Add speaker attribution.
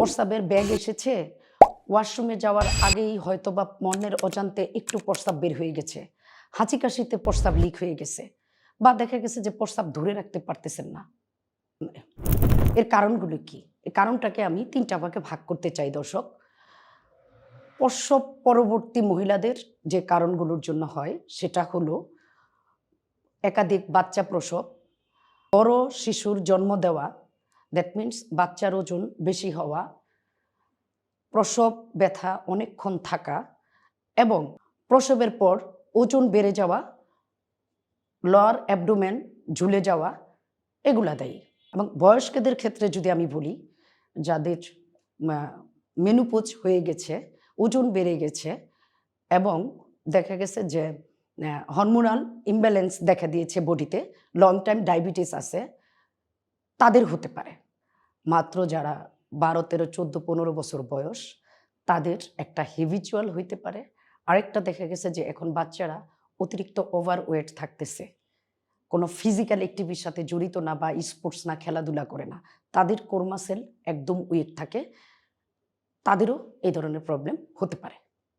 Speaker 1: প্রস্রাবের ব্যাগ এসেছে, ওয়াশরুমে যাওয়ার আগেই হয়তোবা মনের অজান্তে একটু প্রস্রাব বের হয়ে গেছে, হাঁচি কাশিতে প্রস্রাব লিক হয়ে গেছে, বা দেখা গেছে যে প্রস্রাব ধরে রাখতে পারতেছেন না। এর কারণগুলো কি? এই কারণটাকে আমি ৩ টা ভাগে ভাগ করতে চাই দর্শক। প্রসব পরবর্তী মহিলাদের যে কারণগুলোর জন্য হয় সেটা হলো একাধিক বাচ্চা প্রসব, বড় শিশুর জন্ম দেওয়া, দ্যাট মিনস বাচ্চার ওজন বেশি হওয়া, প্রসব ব্যথা অনেকক্ষণ থাকা এবং প্রসবের পর ওজন বেড়ে যাওয়া, লোয়ার অ্যাবডোমেন ঝুলে যাওয়া, এগুলা দায়ী। এবং বয়স্কদের ক্ষেত্রে যদি আমি বলি, যাদের মেনোপজ হয়ে গেছে, ওজন বেড়ে গেছে এবং দেখা গেছে যে হরমোনাল ইমব্যালেন্স দেখা দিয়েছে বডিতে, লং টাইম ডায়াবেটিস আছে, তাদের হতে পারে। মাত্র যারা 12, 13, 14, 15 বছর বয়স, তাদের একটা হেভিচুয়াল হইতে পারে। আরেকটা দেখা গেছে যে এখন বাচ্চারা অতিরিক্ত ওভারওয়েট থাকতেছে, কোনো ফিজিক্যাল অ্যাক্টিভিটির সাথে জড়িত না বা স্পোর্টস না, খেলাধুলা করে না, তাদের কোর মাসল একদম উইক থাকে, তাদেরও এই ধরনের প্রবলেম হতে পারে।